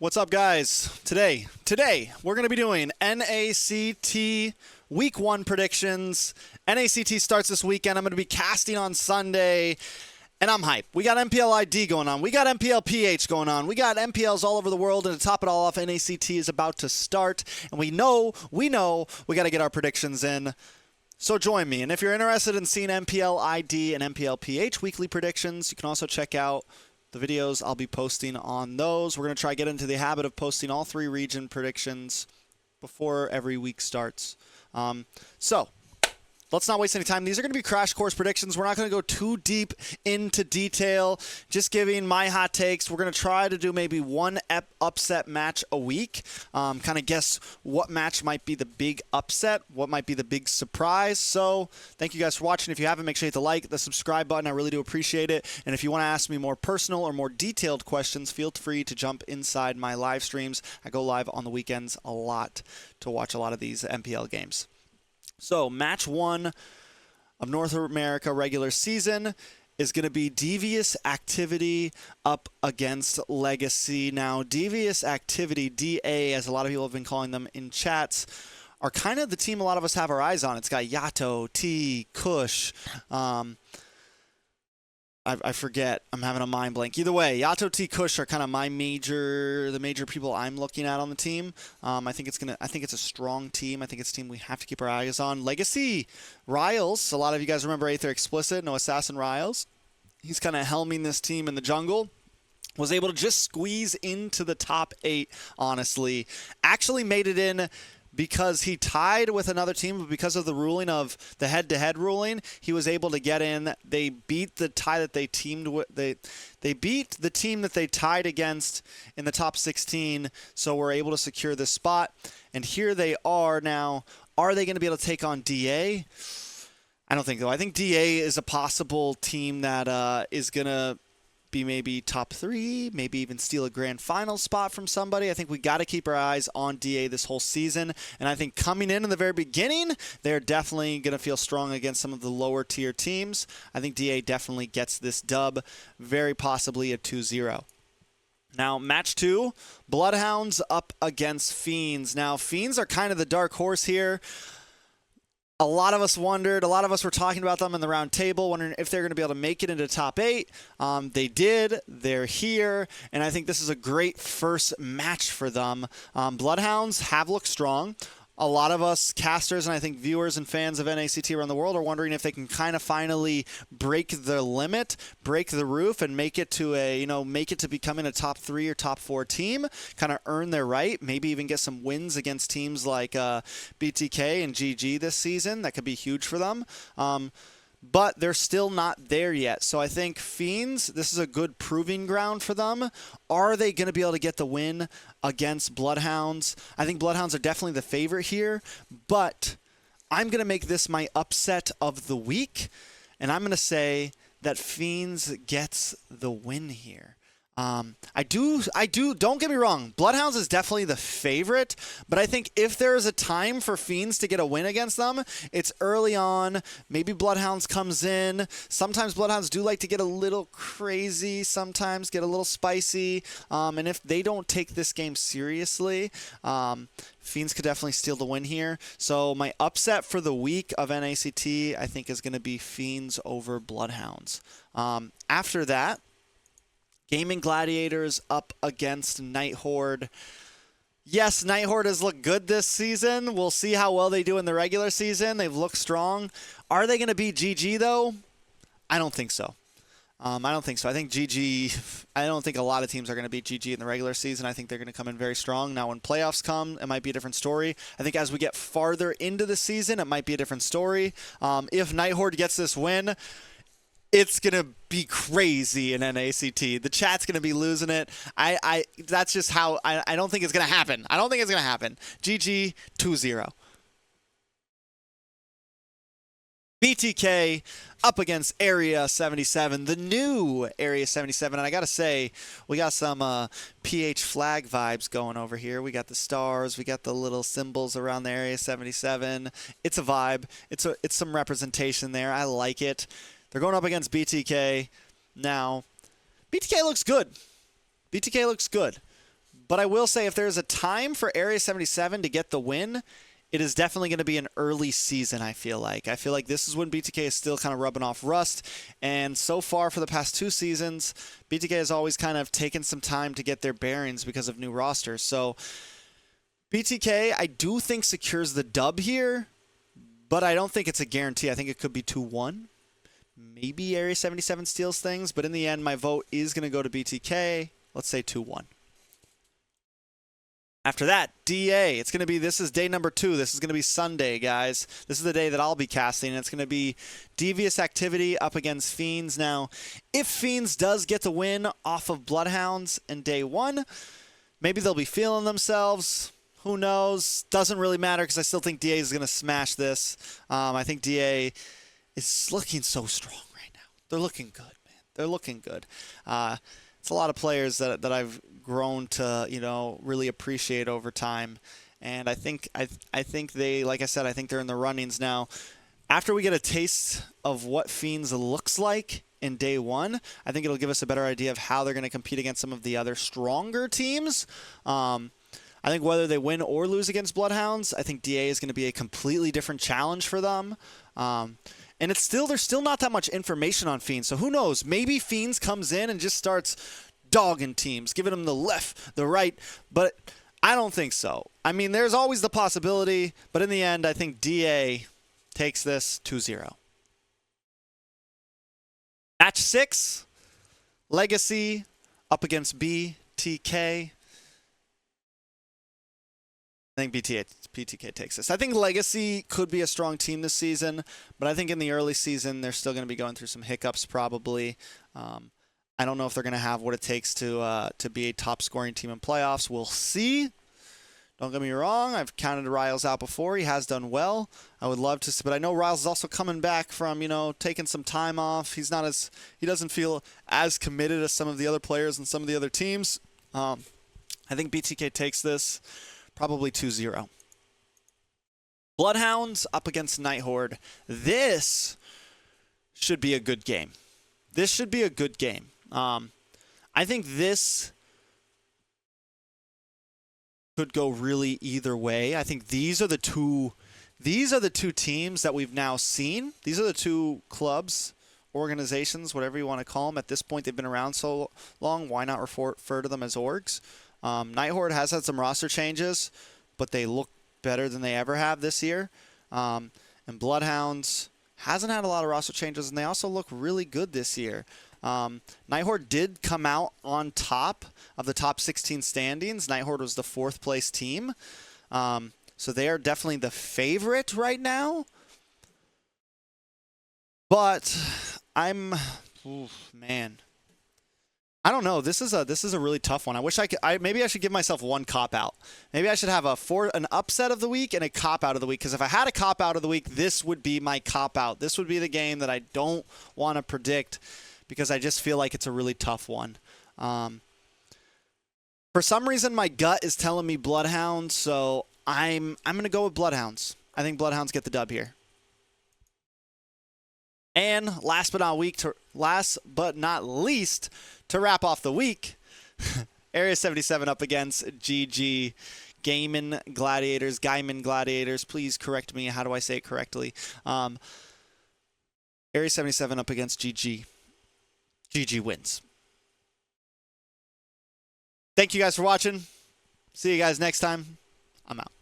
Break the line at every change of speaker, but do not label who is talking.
What's up, guys? Today we're going to be doing NACT Week 1 predictions. NACT starts this weekend. I'm going to be casting on Sunday, and I'm hyped. We got MPL ID going on. We got MPL PH going on. We got MPLs all over the world, and to top it all off, NACT is about to start, and we know we got to get our predictions in. So join me, and if you're interested in seeing MPL ID and MPL PH weekly predictions, you can also check out the videos I'll be posting on those. We're going to try to get into the habit of posting all 3 region predictions before every week starts. So let's not waste any time. These are going to be crash course predictions. We're not going to go too deep into detail, just giving my hot takes. We're going to try to do maybe one upset match a week, kind of guess what match might be the big upset, what might be the big surprise. So thank you guys for watching. If you haven't, make sure you hit the like, the subscribe button. I really do appreciate it. And if you want to ask me more personal or more detailed questions, feel free to jump inside my live streams. I go live on the weekends a lot to watch a lot of these MPL games. So, match 1 of North America regular season is going to be Devious Activity up against Legacy. Now, Devious Activity, DA, as a lot of people have been calling them in chats, are kind of the team a lot of us have our eyes on. It's got Yato, T, Kush, I forget. I'm having a mind blank. Either way, Yato, T, Kush are kind of the major people I'm looking at on the team. I think it's a strong team. I think it's a team we have to keep our eyes on. Legacy, Riles. A lot of you guys remember Aether Explicit, no Assassin Riles. He's kind of helming this team in the jungle. Was able to just squeeze into the top 8, honestly. Actually made it in because he tied with another team, but because of the ruling of the head-to-head ruling, he was able to get in. They beat the tie that they teamed with. They beat the team that they tied against in the top 16, so we're able to secure this spot. And here they are now. Are they going to be able to take on DA? I don't think so. I think DA is a possible team that is going to be maybe top 3, maybe even steal a grand final spot from somebody. I think we got to keep our eyes on DA this whole season, and I think coming in the very beginning, they're definitely going to feel strong against some of the lower tier teams. I think DA definitely gets this dub, very possibly a 2-0. Now, match 2, Bloodhounds up against Fiends. Now, Fiends are kind of the dark horse here. A lot of us wondered, a lot of us were talking about them in the round table, wondering if they're going to be able to make it into top 8. They did. They're here, and I think this is a great first match for them. Bloodhounds have looked strong. A lot of us casters and I think viewers and fans of NACT around the world are wondering if they can kind of finally break the limit, break the roof, and make it to becoming a top 3 or top 4 team, kind of earn their right, maybe even get some wins against teams like BTK and GG this season. That could be huge for them. But they're still not there yet. So I think Fiends, this is a good proving ground for them. Are they going to be able to get the win against Bloodhounds? I think Bloodhounds are definitely the favorite here, but I'm going to make this my upset of the week, and I'm going to say that Fiends gets the win here. Don't get me wrong, Bloodhounds is definitely the favorite, but I think if there is a time for Fiends to get a win against them, it's early on. Maybe Bloodhounds comes in. Sometimes Bloodhounds do like to get a little crazy, sometimes get a little spicy, and if they don't take this game seriously, Fiends could definitely steal the win here. So my upset for the week of NACT, I think, is going to be Fiends over Bloodhounds. After that, Gaming Gladiators up against NIGHTHORDE. Yes, NIGHTHORDE has looked good this season. We'll see how well they do in the regular season. They've looked strong. Are they going to beat GG, though? I don't think so. I don't think so. I don't think a lot of teams are going to beat GG in the regular season. I think they're going to come in very strong. Now, when playoffs come, it might be a different story. I think as we get farther into the season, it might be a different story. If NIGHTHORDE gets this win, it's going to be crazy in NACT. The chat's going to be losing it. That's just how I don't think it's going to happen. I don't think it's going to happen. GG 2-0. BTK up against Area 77, the new Area 77. And I got to say, we got some PH flag vibes going over here. We got the stars. We got the little symbols around the Area 77. It's a vibe. It's some representation there. I like it. They're going up against BTK. Now, BTK looks good. BTK looks good. But I will say if there's a time for Area 77 to get the win, it is definitely going to be an early season, I feel like. I feel like this is when BTK is still kind of rubbing off rust. And so far for the past 2 seasons, BTK has always kind of taken some time to get their bearings because of new rosters. So BTK, I do think secures the dub here, but I don't think it's a guarantee. I think it could be 2-1. Maybe Area 77 steals things, but in the end, my vote is going to go to BTK. Let's say 2-1. After that, DA. It's going to be, this is day number 2. This is going to be Sunday, guys. This is the day that I'll be casting, and it's going to be Devious Activity up against Fiends. Now, if Fiends does get the win off of Bloodhounds in day 1, maybe they'll be feeling themselves. Who knows? Doesn't really matter because I still think DA is going to smash this. I think DA is looking so strong right now. They're looking good, man. They're looking good. It's a lot of players that I've grown to, you know, really appreciate over time. And I think they, like I said, I think they're in the runnings now. After we get a taste of what Fiends looks like in day 1, I think it'll give us a better idea of how they're going to compete against some of the other stronger teams. I think whether they win or lose against Bloodhounds, I think DA is going to be a completely different challenge for them. And it's still, there's still not that much information on Fiends. So who knows? Maybe Fiends comes in and just starts dogging teams, giving them the left, the right. But I don't think so. I mean, there's always the possibility. But in the end, I think DA takes this 2-0. Match 6, Legacy up against BTK. I think BTK takes this. I think Legacy could be a strong team this season, but I think in the early season, they're still going to be going through some hiccups probably. I don't know if they're going to have what it takes to be a top-scoring team in playoffs. We'll see. Don't get me wrong. I've counted Riles out before. He has done well. I would love to see, but I know Riles is also coming back from, you know, taking some time off. He doesn't feel as committed as some of the other players and some of the other teams. I think BTK takes this. Probably 2-0. Bloodhounds up against NIGHTHORDE. This should be a good game. This should be a good game. I think this could go really either way. I think these are the two teams that we've now seen. These are the 2 clubs, organizations, whatever you want to call them. At this point, they've been around so long. Why not refer to them as orgs? NIGHTHORDE has had some roster changes, but they look better than they ever have this year. And Bloodhounds hasn't had a lot of roster changes, and they also look really good this year. NIGHTHORDE did come out on top of the top 16 standings. NIGHTHORDE was the 4th place team. So they are definitely the favorite right now. But man. I don't know. This is a really tough one. I wish I could. Maybe I should give myself one cop out. Maybe I should have an upset of the week and a cop out of the week. Because if I had a cop out of the week, this would be my cop out. This would be the game that I don't want to predict because I just feel like it's a really tough one. For some reason, my gut is telling me Bloodhounds, so I'm gonna go with Bloodhounds. I think Bloodhounds get the dub here. And last but not least, to wrap off the week, Area 77 up against GG Gaiman Gladiators. Please correct me. How do I say it correctly? Area 77 up against GG. GG wins. Thank you guys for watching. See you guys next time. I'm out.